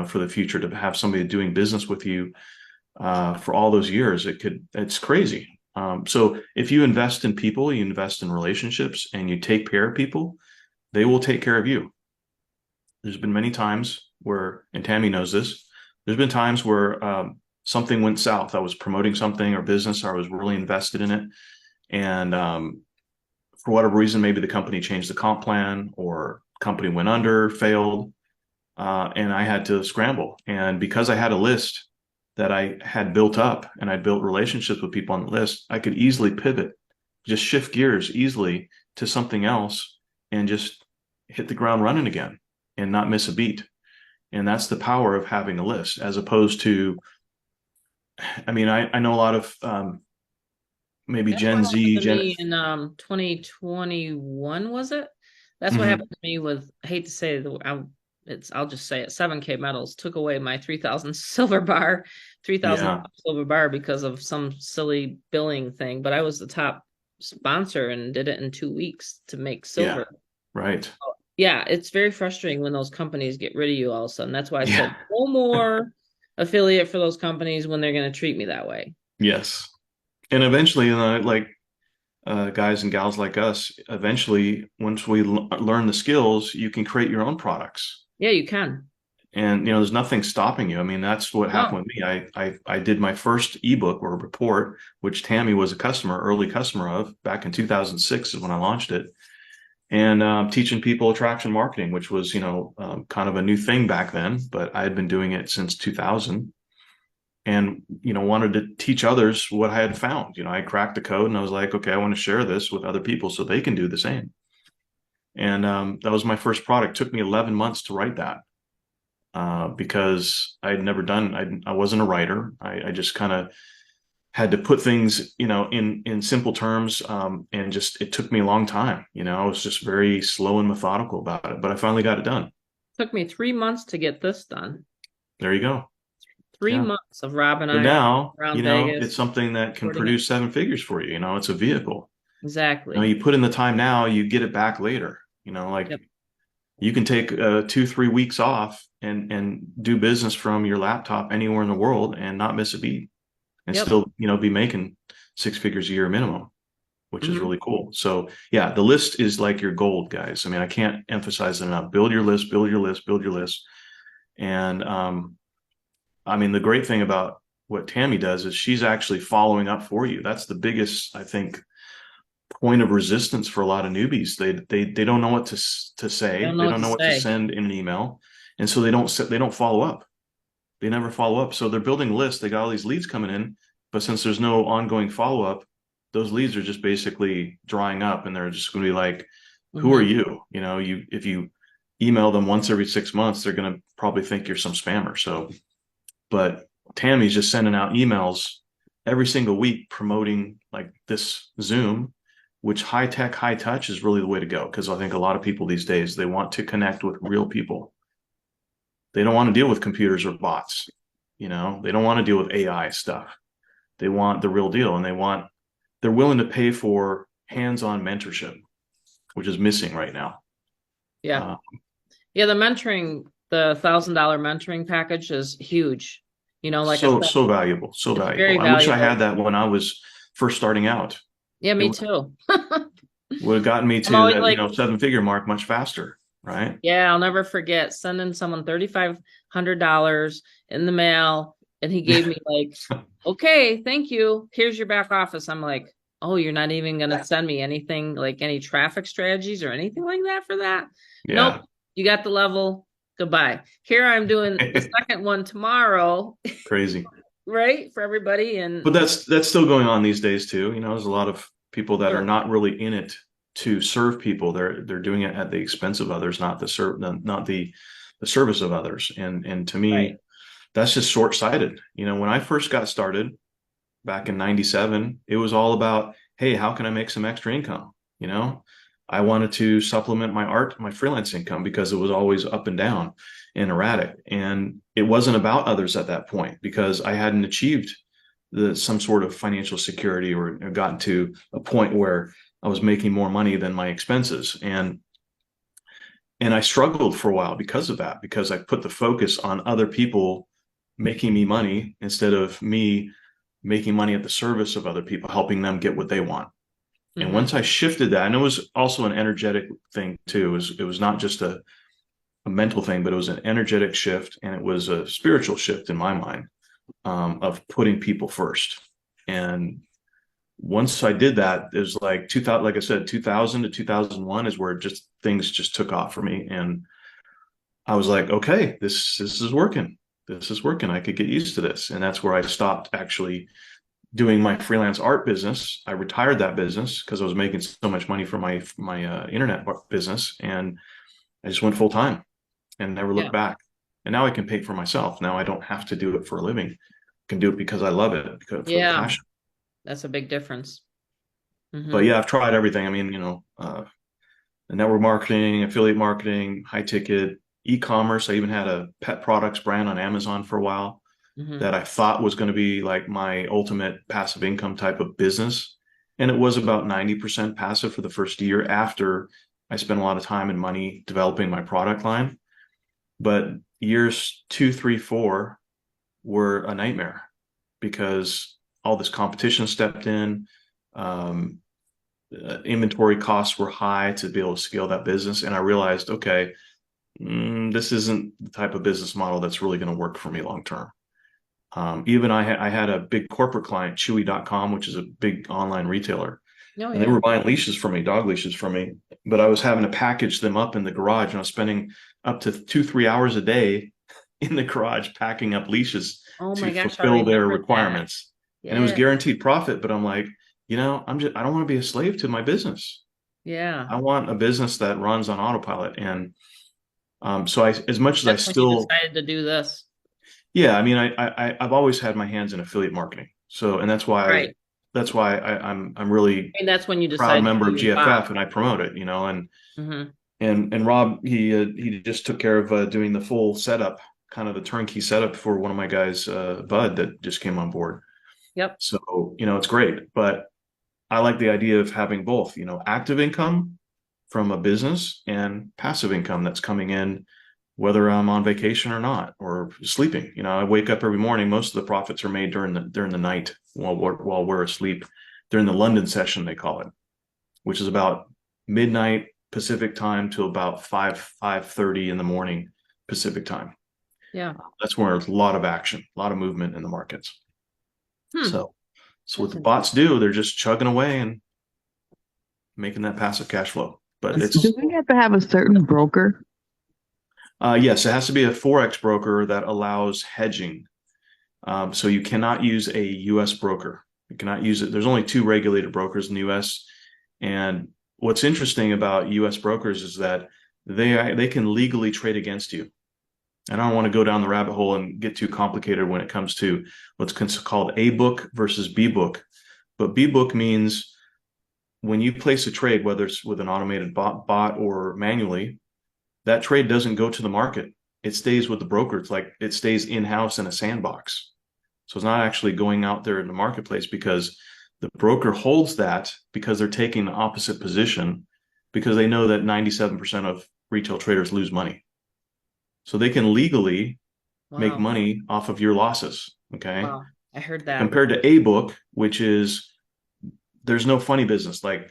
For the future, to have somebody doing business with you for all those years, it's crazy. So if you invest in people, you invest in relationships, and you take care of people, they will take care of you. There's been many times where, and Tammy knows this, there's been times where something went south. I was promoting something or business, or I was really invested in it. And for whatever reason, maybe the company changed the comp plan, or company went under, failed, and I had to scramble. And because I had a list that I had built up and I built relationships with people on the list, I could easily pivot, just shift gears easily to something else and just hit the ground running again and not miss a beat. And that's the power of having a list, as opposed to, I mean, I know a lot of maybe That's what Gen happened Z, to me in 2021, was it? That's what happened to me with, I hate to say I'll just say it, 7K metals took away my 3,000 silver bar, 3,000 yeah, silver bar because of some silly billing thing. But I was the top sponsor and did it in 2 weeks to make yeah, silver. right. Yeah, it's very frustrating when those companies get rid of you all of a sudden. That's why I Yeah, said no more affiliate for those companies when they're going to treat me that way. yes. And eventually, like guys and gals like us, eventually, once we learn the skills, you can create your own products. Yeah, you can. And there's nothing stopping you. I mean, that's what happened No, with me. I did my first ebook or report, which Tammy was a early customer of, back in 2006 is when I launched it. And teaching people attraction marketing, which was kind of a new thing back then, but I had been doing it since 2000, and wanted to teach others what I had found. I cracked the code, and I was like, okay, I want to share this with other people so they can do the same. And that was my first product. It took me 11 months to write that. Because I had never done, I wasn't a writer. I just kind of had to put things, in simple terms. And just, it took me a long time. I was just very slow and methodical about it, but I finally got it done. took me 3 months to get this done. There you go. Three Yeah. months of Rob and But I now, around it's Vegas, something that can recording it. produce seven figures for you. It's a vehicle. Exactly. You put in the time now, you get it back later. Like, Yep. you can take 2-3 weeks off and do business from your laptop anywhere in the world and not miss a beat, and Yep. still, be making six figures a year minimum, which is Hmm. really cool. So yeah, the list is like your gold, guys. I mean, I can't emphasize it enough. Build your list, build your list, build your list. And I mean, the great thing about what Tammy does is she's actually following up for you. That's the biggest, I think, point of resistance for a lot of newbies. They don't know what to I say. don't know They what don't to know what to say. send in an email, and so they don't follow up. They never follow up. So they're building lists. They got all these leads coming in, but since there's no ongoing follow up, those leads are just basically drying up, and they're just going to be like, "Who are Hmm. you?" If you email them once every 6 months, they're going to probably think you're some spammer. So, but Tammy's just sending out emails every single week promoting like this Zoom, which high tech, high touch is really the way to go. Because I think a lot of people these days, they want to connect with real people. They don't want to deal with computers or bots. They don't want to deal with AI stuff. They want the real deal, and they're willing to pay for hands-on mentorship, which is missing right now. Yeah. Uh, Yeah. The $1,000 mentoring package is huge. Like I so said, so valuable, so it's very valuable. I wish I valuable. had that when I was first starting out. Yeah, It me too. would have gotten me I'm to always that like, seven-figure mark much faster. right? Yeah, I'll never forget sending someone $3,500 in the mail, and he gave me like, okay, thank you. Here's your back office. I'm like, oh, you're not even gonna send me anything like any traffic strategies or anything like that for that? Nope, Yeah. you got the level. Goodbye. Here I'm doing the second one tomorrow, Crazy. right? For everybody. And But that's still going on these days too. You know, there's a lot of people that are sure, not really in it to serve people. They're doing it at the expense of others, not the service of others. And to right. me, that's just short-sighted. You know, when I first got started back in 97, it was all about, hey, how can I make some extra income? You know, I wanted to supplement my freelance income because it was always up and down and erratic. And it wasn't about others at that point because I hadn't achieved some sort of financial security or gotten to a point where I was making more money than my expenses. And I struggled for a while because of that, because I put the focus on other people making me money instead of me making money at the service of other people, helping them get what they want. And once I shifted that, and it was also an energetic thing too, it was not just a mental thing, but it was an energetic shift, and it was a spiritual shift in my mind, of putting people first. And once I did that, it was like 2000, like I said, 2000 to 2001 is where just things just took off for me. And I was like, okay, this is working. This is working. I could get used to this. And that's where I stopped actually doing my freelance art business. I retired that business because I was making so much money from my internet business, and I just went full time and never Yeah. looked back. And now I can pay for myself. Now I don't have to do it for a living. I can do it because I love it, because for the Yeah. passion. That's a big difference. But yeah, I've tried everything. I mean, you know, the network marketing, affiliate marketing, high ticket, e-commerce. I even had a pet products brand on Amazon for a while that I thought was going to be like my ultimate passive income type of business. And it was about 90% passive for the first year after I spent a lot of time and money developing my product line. But years 2, 3, 4 were a nightmare because all this competition stepped in. Inventory costs were high to be able to scale that business. And I realized, okay, this isn't the type of business model that's really going to work for me long term. Even I had a big corporate client, Chewy.com, which is a big online retailer. Oh, And they yeah. were buying leashes from me, dog leashes from me. But I was having to package them up in the garage, and I was spending up to 2, 3 hours a day in the garage packing up leashes Oh to my gosh, I fulfill their remember that. requirements. And it was Yeah. guaranteed profit, but I'm like, you know, I don't want to be a slave to my business. Yeah. I want a business that runs on autopilot. And so as much as I That's when you still, decided to do this. yeah, I mean, I've always had my hands in affiliate marketing. So, and Right. I'm really I mean, that's when you proud decided to member do of your box. GFF, and I promote it, you know. Mm-hmm. And Rob, he just took care of doing the full setup, kind of the turnkey setup for one of my guys, Bud, that just came on board. Yep. So, you know, it's great, but I like the idea of having both, you know, active income from a business and passive income that's coming in, whether I'm on vacation or not, or sleeping. You know, I wake up every morning. Most of the profits are made during the night while we're asleep, during the London session, they call it, which is about midnight Pacific time to about 5:30 in the morning Pacific time. Yeah. That's where there's a lot of action, a lot of movement in the markets. Hmm. So what That's the interesting. bots do, they're just chugging away and making that passive cash flow. But That's it's so Do we cool. have to have a certain broker? yes, it has to be a Forex broker that allows hedging. So you cannot use a US broker. You cannot use it. There's only 2 regulated brokers in the US. And what's interesting about US brokers is that they can legally trade against you. And I don't want to go down the rabbit hole and get too complicated when it comes to what's called A book versus B book. But B book means when you place a trade, whether it's with an automated bot or manually, that trade doesn't go to the market. It stays with the broker. It's like it stays in-house in a sandbox. So it's not actually going out there in the marketplace, because the broker holds that because they're taking the opposite position, because they know that 97% of retail traders lose money. So they can legally make Wow. money off of your losses. Okay. Wow. I heard that. Compared to A book, which is, there's no funny business. Like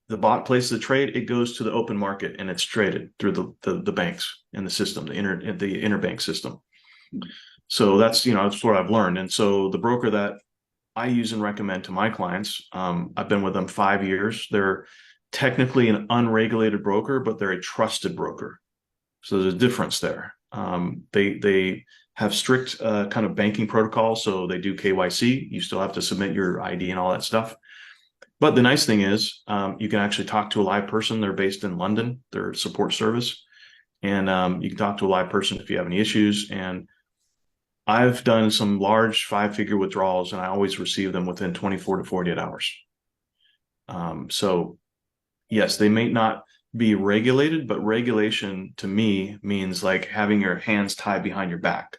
the bot places the trade, it goes to the open market and it's traded through the banks in the system, the interbank system. So that's, that's what I've learned. And so the broker that I use and recommend to my clients, I've been with them 5 years. They're technically an unregulated broker, but they're a trusted broker. So there's a difference there. They have strict kind of banking protocols. So they do KYC. You still have to submit your ID and all that stuff. But the nice thing is you can actually talk to a live person. They're based in London, their support service. And you can talk to a live person if you have any issues. And I've done some large 5-figure withdrawals, and I always receive them within 24 to 48 hours. So yes, they may not be regulated, but regulation to me means like having your hands tied behind your back.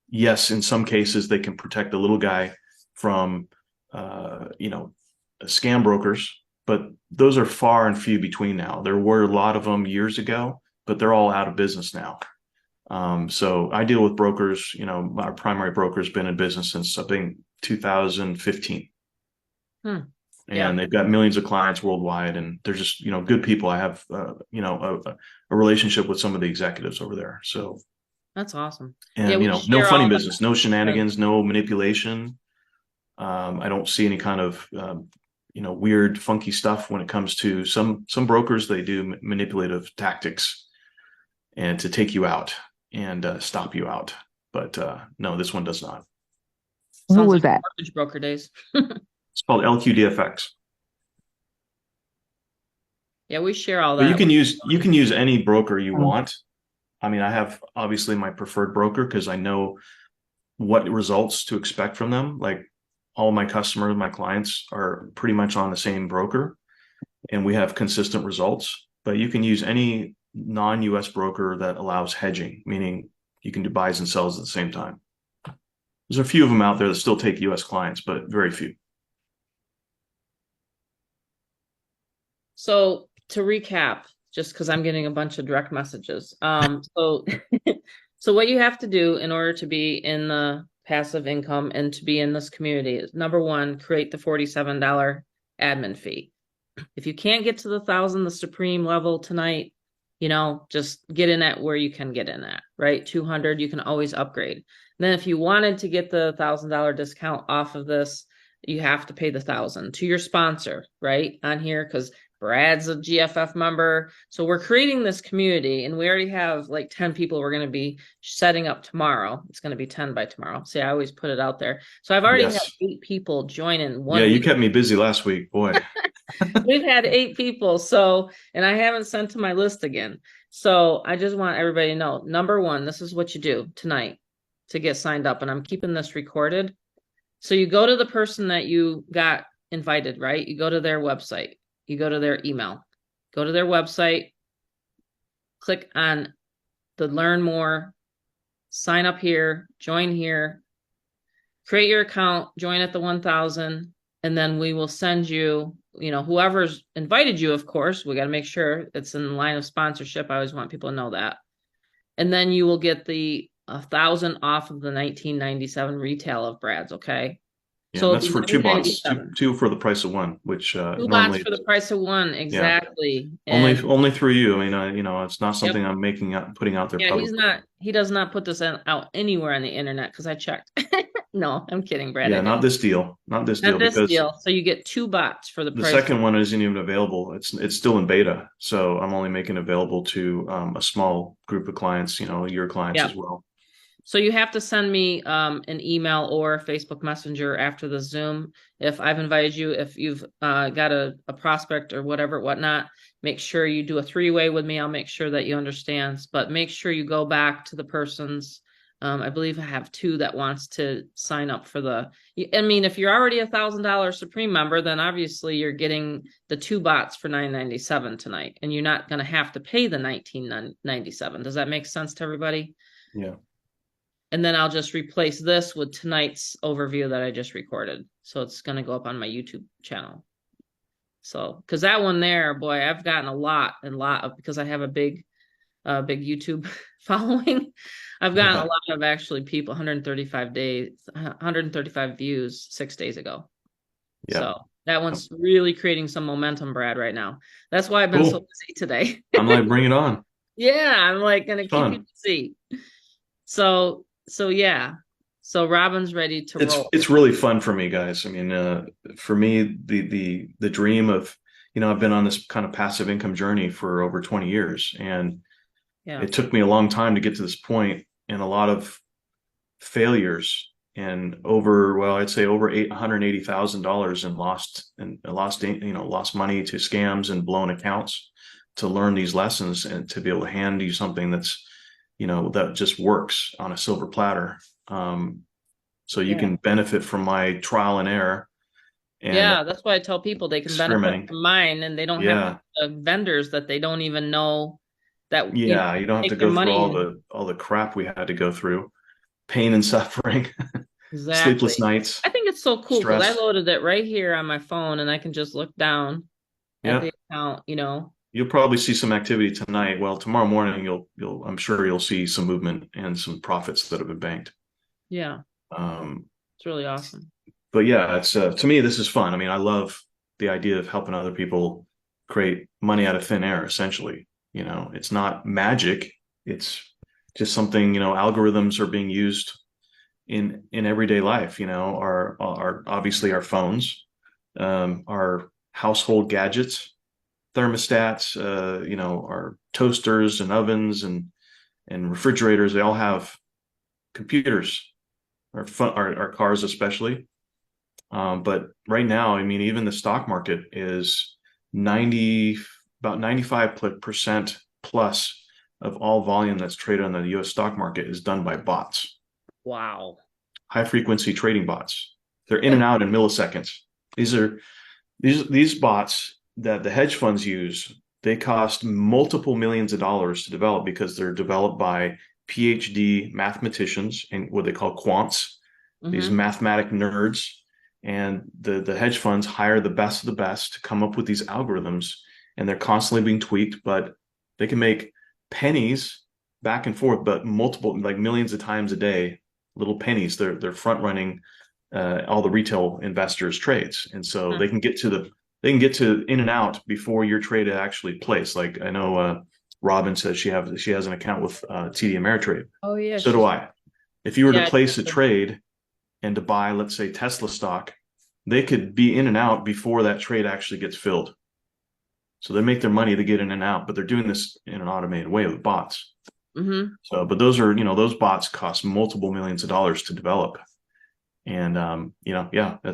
Yes, in some cases they can protect the little guy from, scam brokers, but those are far and few between now. There were a lot of them years ago, but they're all out of business now. So I deal with brokers, our primary broker has been in business since I think 2015. And they've got millions of clients worldwide, and they're just, good people. I have, a relationship with some of the executives over there. So that's awesome. And, no funny business, no shenanigans, no manipulation. I don't see any kind of, weird, funky stuff when it comes to some brokers. They do manipulative tactics and to take you out and stop you out. But no, this one does not. Who was that? Mortgage broker days. It's called LQDFX. Yeah, we share all that. But you can use any broker you want. I mean, I have obviously my preferred broker because I know what results to expect from them. Like all my customers, my clients are pretty much on the same broker, and we have consistent results. But you can use any non-US broker that allows hedging, meaning you can do buys and sells at the same time. There's a few of them out there that still take US clients, but very few. So to recap, just because I'm getting a bunch of direct messages. So what you have to do in order to be in the passive income and to be in this community is, number one, create the $47 admin fee. If you can't get to the 1,000, the supreme level tonight, just get in at where you can get in at, right? 200, you can always upgrade. Then if you wanted to get the $1,000 discount off of this, you have to pay the 1,000 to your sponsor, right? On here, because Brad's a GFF member. So we're creating this community, and we already have like 10 people we're going to be setting up tomorrow. It's going to be 10 by tomorrow. See, I always put it out there. So I've already had 8 people join in one week. You kept me busy last week, boy. We've had 8 people. So, and I haven't sent to my list again. So I just want everybody to know, number one, this is what you do tonight to get signed up. And I'm keeping this recorded. So you go to the person that you got invited, right? You go to their website. You go to their email, go to their website, click on the learn more, sign up here, join here, create your account, join at the 1,000, and then we will send you, whoever's invited you, of course, we got to make sure it's in line of sponsorship. I always want people to know that. And then you will get the 1,000 off of the $19.97 retail of Brad's, okay? Yeah, so that's for 2 bots, two for the price of one, which 2 bots for the price of one, exactly. Yeah. Only through you. I mean, it's not something I'm putting out there. Yeah, he does not put this out anywhere on the internet because I checked. No, I'm kidding, Brad. Yeah, not this deal. Not this deal. So you get 2 bots for the price. The second one isn't even available. It's still in beta. So I'm only making it available to a small group of clients, your clients as well. So you have to send me an email or Facebook Messenger after the Zoom. If I've invited you, if you've got a prospect or whatnot, make sure you do a 3-way with me. I'll make sure that you understand, but make sure you go back to the person's. I believe I have 2 that wants to sign up for if you're already $1,000 Supreme member, then obviously you're getting the 2 bots for $9.97 tonight, and you're not going to have to pay the $19.97. Does that make sense to everybody? Yeah. And then I'll just replace this with tonight's overview that I just recorded. So it's going to go up on my YouTube channel. So, because that one there, boy, I've gotten a lot of, because I have a big YouTube following. I've gotten a lot of actually people, 135 views 6 days ago. Yeah. So That one's really creating some momentum, Brad, right now. That's why I've been so Cool. busy today. I'm like, bring it on. Yeah, I'm like gonna It's keep you fun. busy. So yeah. So Robin's ready to roll. It's really fun for me, guys. I mean, for me, the dream of, I've been on this kind of passive income journey for over 20 years, and Yeah. it took me a long time to get to this point, and a lot of failures, and I'd say over $180,000 in lost money to scams and blown accounts, to learn these lessons and to be able to hand you something that's, that just works on a silver platter. So you Yeah. can benefit from my trial and error and Yeah, that's why I tell people they can benefit experimenting. from mine and they don't have Yeah. vendors that they don't even know that, Yeah. You don't have to take their go through money all and the crap we had to go through, pain and suffering, sleepless exactly. nights, I think it's so cool because I stress. loaded it right here on my phone and I can just look down at Yeah. the account. You'll probably see some activity tonight. Well, tomorrow morning, I'm sure you'll see some movement and some profits that have been banked. Yeah, Um, it's really awesome. but yeah, it's to me, this is fun. I mean, I love the idea of helping other people create money out of thin air, essentially. It's not magic. It's just something, algorithms are being used in everyday life, our obviously our phones, our household gadgets, thermostats, our toasters and ovens and refrigerators, they all have computers, our cars especially. But right now, I mean, even the stock market is 90, about 95% plus of all volume that's traded on the US stock market is done by bots, Wow. high frequency trading bots. They're in and out in milliseconds. These bots that the hedge funds use, they cost multiple millions of dollars to develop because they're developed by PhD mathematicians and what they call quants, these Mm-hmm. mathematic nerds. And the hedge funds hire the best of the best to come up with these algorithms, and they're constantly being tweaked, but they can make pennies back and forth, but multiple, like millions of times a day, little pennies. They're front running all the retail investors' trades, and so they can get to in and out before your trade actually placed. Like I know Robin says she has an account with TD Ameritrade. Oh yeah, So do she's I. If you were to yeah. place a trade and to buy, let's say, Tesla stock, they could be in and out before that trade actually gets filled. So they make their money to get in and out, but they're doing this in an automated way with bots. Mm-hmm. So, but those bots cost multiple millions of dollars to develop. And, yeah, I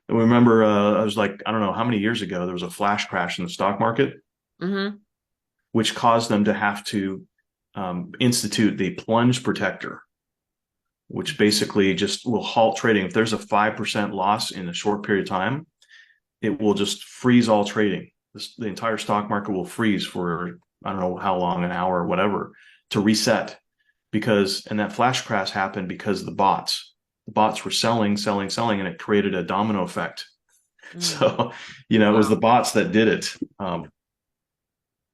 remember, I was like, I don't know how many years ago, there was a flash crash in the stock market, Mm-hmm. which caused them to have to institute the plunge protector, which basically just will halt trading. If there's a 5% loss in a short period of time, it will just freeze all trading. The entire stock market will freeze for, I don't know how long, an hour or whatever, to reset. And that flash crash happened because the bots were selling, and it created a domino effect. Mm. So, it was the Wow. bots that did it.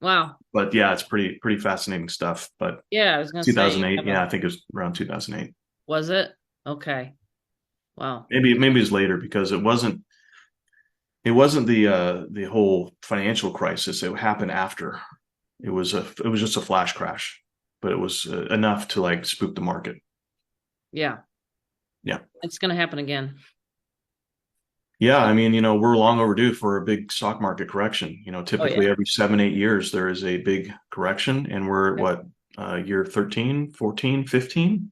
Wow. But yeah, it's pretty fascinating stuff. But Yeah, I was gonna say you 2008, have a yeah, I think it was around 2008. was it? Okay. Wow. Maybe it's later because it wasn't the whole financial crisis. It happened after. It was just a flash crash, but it was enough to like spook the market. Yeah. Yeah. It's gonna happen again. Yeah, I mean, we're long overdue for a big stock market correction. Oh yeah. Typically every 7-8 years there is a big correction, and we're at Yeah. what, year 13, 14, 15.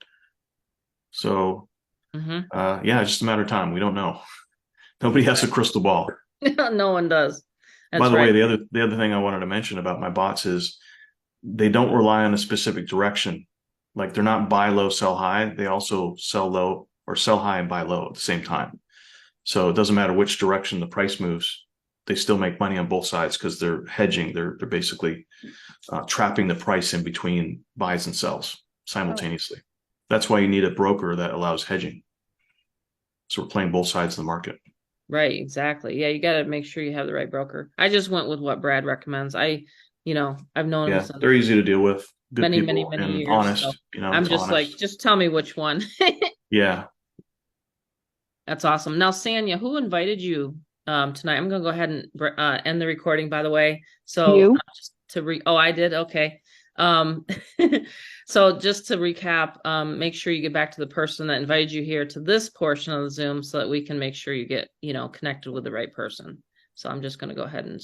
So Mm-hmm. yeah, it's just a matter of time. We don't know. Nobody has a crystal ball. No one does. By That's the right. way, the other thing I wanted to mention about my bots is they don't rely on a specific direction. Like they're not buy low, sell high. They also sell low or sell high and buy low at the same time. So it doesn't matter which direction the price moves. They still make money on both sides because they're hedging. They're basically trapping the price in between buys and sells Oh. simultaneously. That's why you need a broker that allows hedging. So we're playing both sides of the market. Right, exactly. Yeah, you got to make sure you have the right broker. I just went with what Brad recommends. I've known him Yeah, since they're easy to deal with. Good many, many, people many and years. So honest. I'm It's just like, honest. just tell me which one. Yeah. That's awesome. Now, Sanya, who invited you? tonight. I'm gonna go ahead and end the recording, by the way. So You? just to I did, okay. Um, so just to recap, make sure you get back to the person that invited you here to this portion of the Zoom so that we can make sure you get, connected with the right person. So I'm just gonna go ahead and